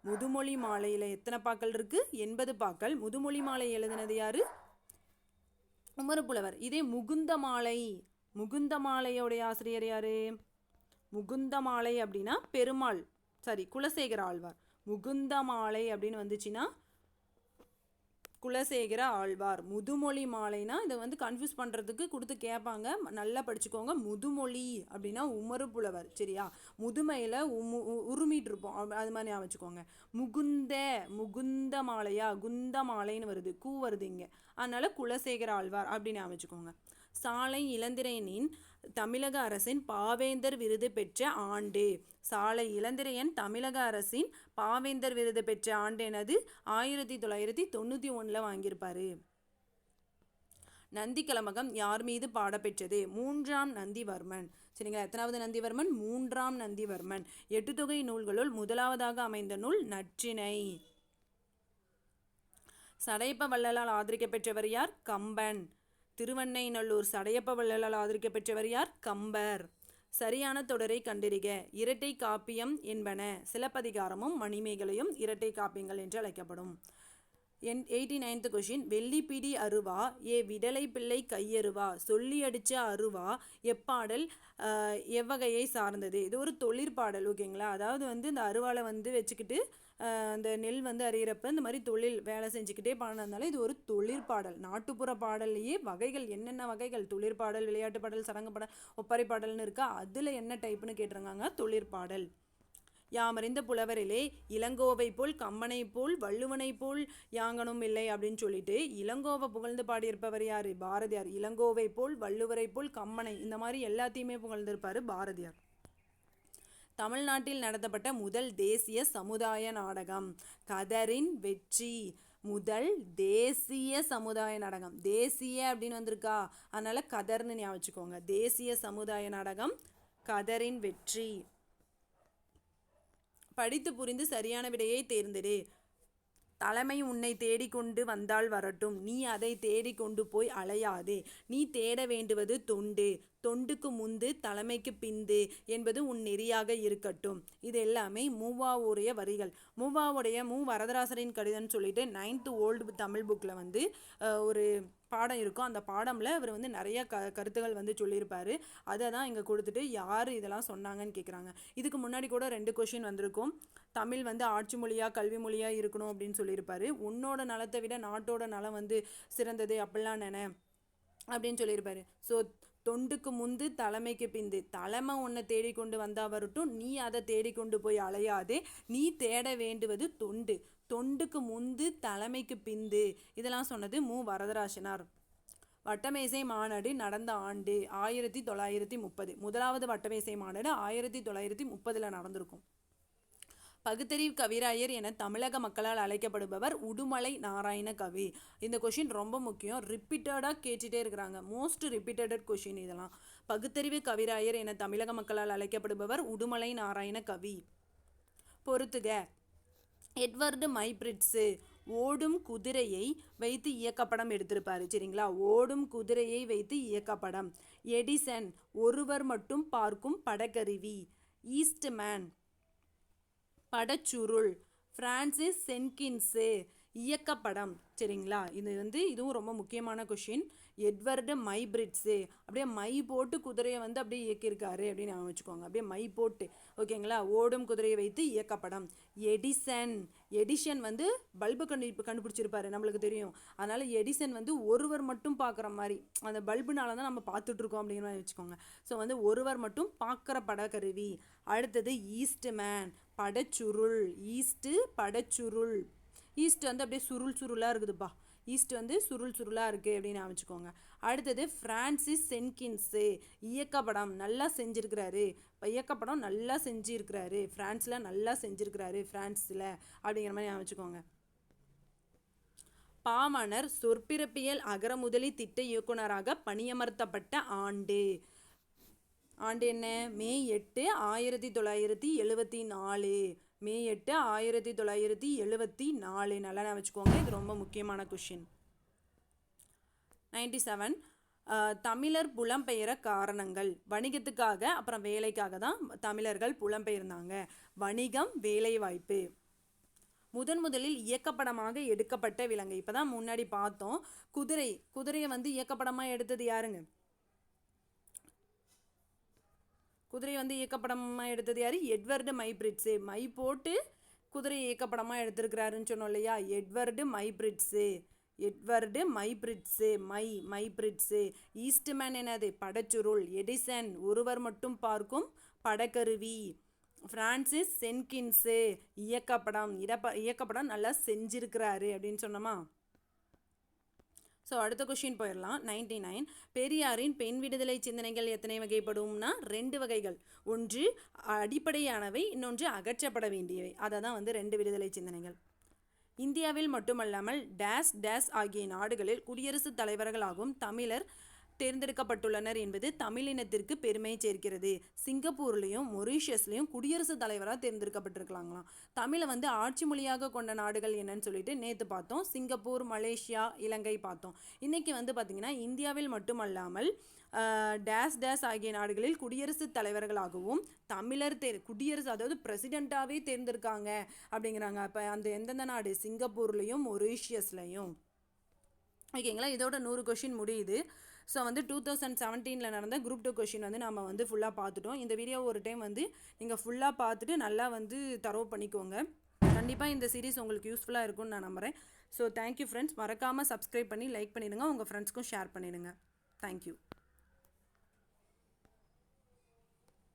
முதுமொழி மாலையில் எத்தனை பாக்கள் இருக்கு? 80 பாக்கள். முதுமொழி மாலை எழுதினது யாரு? உமரப்புலவர். இதே முகுந்த மாலை, முகுந்த மாலையோடைய ஆசிரியர் யாரு? முகுந்த மாலை அப்படின்னா பெருமாள், சாரி குலசேகர ஆழ்வார். முகுந்த மாலை அப்படின்னு வந்துச்சுன்னா குலசேகர ஆழ்வார். முதுமொழி மாலைனா இதை வந்து கன்ஃபியூஸ் பண்ணுறதுக்கு கொடுத்து கேட்பாங்க, நல்லா படிச்சுக்கோங்க. முதுமொழி அப்படின்னா உமரப்புலவர். சரியா? முதுமையில் உருமிட்டு இருப்போம், அது மாதிரி ஞாபகம் வச்சுக்கோங்க. முகுந்த மாலையா, குந்த மாலைன்னு வருது, கூ வருது இங்கே, அதனால குலசேகர ஆழ்வார் அப்படின்னு ஞாபகம் வச்சுக்கோங்க. சாலை இளந்திரையனின் தமிழக அரசின் பாவேந்தர் விருது பெற்ற ஆண்டு. சாலை இளந்திரையன் தமிழக அரசின் பாவேந்தர் விருது பெற்ற ஆண்டு என்னது? 1991 வாங்கியிருப்பாரு. நந்தி கலமகம் யார் மீது பாடப்பெற்றது? 3ஆம் நந்திவர்மன். சரிங்களா? எத்தனாவது நந்திவர்மன்? 3ஆம் நந்திவர்மன். 8 தொகை நூல்களுள் முதலாவதாக அமைந்த நூல் நற்றிணை. சடையப்ப வள்ளலால் ஆதரிக்கப்பெற்றவர் யார்? கம்பன். திருவண்ணைநல்லூர் சடையப்ப வள்ளலால் ஆதரிக்கப்பெற்றவர் யார்? கம்பர். சரியான தொடரை கண்டறிக. இரட்டை காப்பியம் என்பன. சிலப்பதிகாரமும் மணிமேகலையும் இரட்டை காப்பியங்கள் என்று அழைக்கப்படும். 89th question. வெள்ளிப்பிடி அருவா ஏ விடலை பிள்ளை கையருவா சொல்லி அடித்த அருவா எப்பாடல் எவ்வகையை சார்ந்தது? இது ஒரு தொழிற்பாடல். ஓகேங்களா? அதாவது வந்து இந்த அருவாலை வந்து வச்சுக்கிட்டு அந்த நெல் வந்து அறிகிறப்ப இந்த மாதிரி தொழில் வேலை செஞ்சுக்கிட்டே பாடினதுனால இது ஒரு தொழிற்பாடல். நாட்டுப்புற பாடல்லையே வகைகள் என்னென்ன வகைகள்? தொழிற்பாடல், விளையாட்டு பாடல், சடங்கு பாடல், ஒப்பறை பாடல்னு இருக்கா? அதில் என்ன டைப்புன்னு கேட்டிருக்காங்க? தொழிற்பாடல். யாமறிந்த புலவரிலே இளங்கோவை போல் கம்பனை போல் வள்ளுவனை போல் யாங்கனும் இல்லை அப்படின்னு சொல்லிட்டு இளங்கோவை புகழ்ந்து பாடியிருப்பவர் யார்? பாரதியார். இளங்கோவை போல் வள்ளுவரை போல் கம்பனை, இந்த மாதிரி எல்லாத்தையுமே புகழ்ந்திருப்பார் பாரதியார். தமிழ்நாட்டில் நடத்தப்பட்ட முதல் தேசிய சமுதாய நாடகம். கதரின் வெற்றி. முதல் தேசிய சமுதாய நாடகம். தேசிய அப்படின்னு வந்திருக்கா, அதனால கதர்னு ஞாபகம் வச்சுக்கோங்க. தேசிய சமுதாய நாடகம் கதரின் வெற்றி. படித்து புரிந்து சரியான விடையை தேர்ந்தெடு. தலைமை உன்னை தேடிக்கொண்டு வந்தால் வரட்டும், நீ அதை தேடிக்கொண்டு போய் அலையாதே. நீ தேட வேண்டுவது தொண்டு, தொண்டுக்கு முந்து தலைமைக்கு பிந்து என்பது உன் நெறியாக இருக்கட்டும். இது எல்லாமே மூவாவுடைய வரிகள். மூவாவுடைய வரதராசரின் கடிதம்னு சொல்லிட்டு 9th ஓல்டு தமிழ் புக்கில் வந்து ஒரு பாடம் இருக்கும். அந்த பாடமில் அவர் வந்து நிறைய கருத்துகள் வந்து சொல்லியிருப்பார். அதை தான் இங்கே கொடுத்துட்டு யார் இதெல்லாம் சொன்னாங்கன்னு கேட்குறாங்க. இதுக்கு முன்னாடி கூட 2 கொஷின் வந்திருக்கும். தமிழ் வந்து ஆட்சி மொழியாக கல்வி மொழியாக இருக்கணும் அப்படின்னு சொல்லியிருப்பார். உன்னோட நலத்தை விட நாட்டோட நலம் வந்து சிறந்தது அப்படிலாம் அப்படின்னு சொல்லியிருப்பார். ஸோ தொண்டுக்கு முந்து தலைமைக்கு பிந்து, தலைமை உன்னை தேடிக்கொண்டு வந்தா வரட்டும், நீ அதை தேடிக்கொண்டு போய் அலையாதே. நீ தேட வேண்டுவது தொண்டு, தொண்டுக்கு முந்து தலைமைக்கு பிந்து, இதெல்லாம் சொன்னது வரதராசனார். வட்டமேசை மாநாடு நடந்த ஆண்டு 1930. முதலாவது வட்டமேசை மாநாடு 1930 நடந்திருக்கும். பகுத்தறிவு கவிராயர் என தமிழக மக்களால் அழைக்கப்படுபவர் உடுமலை நாராயண கவி. இந்த கொஷின் ரொம்ப முக்கியம், ரிப்பீட்டடாக கேட்டுகிட்டே இருக்கிறாங்க, மோஸ்ட் ரிப்பீட்டட் கொஷின் இதெல்லாம். பகுத்தறிவு கவிராயர் என தமிழக மக்களால் அழைக்கப்படுபவர் உடுமலை நாராயண கவி. பொறுத்துக. எட்வர்டு மைப்ரிட்ஸு ஓடும் குதிரையை வைத்து இயக்கப்படம் எடுத்திருப்பாரு, சரிங்களா? ஓடும் குதிரையை வைத்து இயக்கப்படம். எடிசன் ஒருவர் மட்டும் பார்க்கும் படக்கருவி. ஈஸ்ட்மேன் படச்சுருள். பிரான்சிஸ் சென்கின்ஸு இயக்கப்படம், சரிங்களா? இதுவும் ரொம்ப முக்கியமான கொஷின். எட்வர்டு மைப்ரிட்ஸு அப்படியே மை போட்டு குதிரையை அப்படியே இயக்கியிருக்காரு அப்படின்னு வச்சுக்கோங்க, அப்படியே மை போட்டு, ஓகேங்களா? ஓடும் குதிரையை வைத்து இயக்கப்படம். எடிசன் பல்பு கண்டுபிடிச்சிருப்பாரு, நம்மளுக்கு தெரியும். அதனால எடிசன் ஒருவர் மட்டும் பார்க்குற மாதிரி, அந்த பல்புனால தான் நம்ம பார்த்துட்டு இருக்கோம் அப்படிங்கிற மாதிரி வச்சுக்கோங்க. ஸோ ஒருவர் மட்டும் பார்க்குற படக்கருவி. அடுத்தது ஈஸ்ட்மேன் படச்சுருள். படச்சுருள். ஈஸ்ட் அப்படியே சுருளாக இருக்குதுப்பா. ஈஸ்ட் சுருள் சுருளாக இருக்குது அப்படின்னு வச்சுக்கோங்க. அடுத்தது பிரான்சிஸ் சென்கின்ஸு இயக்கப்படம் நல்லா செஞ்சுருக்கிறாரு. இயக்கப்படம் நல்லா செஞ்சுருக்கிறாரு, பிரான்ஸில் நல்லா செஞ்சுருக்கிறாரு, பிரான்ஸில் அப்படிங்கிற மாதிரி வச்சுக்கோங்க. பாமணர் சொற்பிறப்பியல் அகரமுதலி திட்ட இயக்குனராக பணியமர்த்தப்பட்ட ஆண்டு என்ன? மே 8, 1974. மே 8, 1974. நல்லா வச்சுக்கோங்க, இது ரொம்ப முக்கியமான கொஷின். 97. தமிழர் புலம்பெயர காரணங்கள். வணிகத்துக்காக அப்புறம் வேலைக்காக தான் தமிழர்கள் புலம்பெயர்ந்தாங்க. வணிகம், வேலைவாய்ப்பு. முதலில் இயக்கப்படமாக எடுக்கப்பட்ட விலங்கு. இப்போதான் முன்னாடி பார்த்தோம், குதிரையை இயக்கப்படமாக எடுத்தது யாருங்க? குதிரை இயக்கப்படமாக எடுத்தது யார்? Edward Muybridge. மை போட்டு குதிரை இயக்கப்படமாக எடுத்திருக்கிறாருன்னு சொன்னோம் இல்லையா? Edward Muybridge. மைப்ரிட்ஸு. ஈஸ்ட்மேன் என்னது? படச்சுருள். எடிசன் ஒருவர் மட்டும் பார்க்கும் படக்கருவி. பிரான்சிஸ் சென்கின்ஸு இயக்கப்படம் நல்லா செஞ்சிருக்கிறாரு அப்படின்னு சொன்னோமா? ஸோ அடுத்த கொஷின் போயிடலாம். 99. பெரியாரின் பெண் விடுதலை சிந்தனைகள் எத்தனை வகைப்படும்னா 2 வகைகள். ஒன்று அடிப்படையானவை, இன்னொன்று அகற்றப்பட வேண்டியவை. அதை தான் 2 விடுதலை சிந்தனைகள். இந்தியாவில் மட்டுமல்லாமல் டேஸ் ஆகிய நாடுகளில் குடியரசுத் தலைவர்களாகவும் தமிழர் தேர்ந்தெடுக்கப்பட்டுள்ளனர் என்பது தமிழினத்திற்கு பெருமை சேர்க்கிறது. சிங்கப்பூர்லேயும் மொரீஷியஸ்லேயும் குடியரசுத் தலைவராக தேர்ந்தெடுக்கப்பட்டிருக்கலாங்களாம். தமிழை ஆட்சி மொழியாக கொண்ட நாடுகள் என்னன்னு சொல்லிட்டு நேற்று பார்த்தோம். சிங்கப்பூர், மலேசியா, இலங்கை பார்த்தோம். இன்றைக்கி பார்த்திங்கன்னா இந்தியாவில் மட்டுமல்லாமல் டேஸ் ஆகிய நாடுகளில் குடியரசுத் தலைவர்களாகவும் தமிழர் குடியரசு அதாவது பிரசிடெண்ட்டாகவே தேர்ந்தெடுக்காங்க அப்படிங்கிறாங்க. அப்போ அந்த எந்தெந்த நாடு? சிங்கப்பூர்லேயும் மொரீஷியஸ்லையும். ஓகேங்களா? இதோட 100 கொஷின் முடியுது. ஸோ 2017 நடந்த குரூப் 2 கொஷின் நாம் ஃபுல்லாக பார்த்துட்டோம். இந்த வீடியோ ஒரு டைம் நீங்கள் ஃபுல்லாக பார்த்துட்டு நல்லா தரவு பண்ணிக்கோங்க. கண்டிப்பாக இந்த சீரிஸ் உங்களுக்கு யூஸ்ஃபுல்லாக இருக்கும்னு நான் நம்புகிறேன். So thank you friends. மறக்காமல் சப்ஸ்கிரைப் பண்ணி லைக் பண்ணிடுங்க, உங்கள் ஃப்ரெண்ட்ஸ்க்கும் ஷேர் பண்ணிடுங்க. தேங்க்யூ.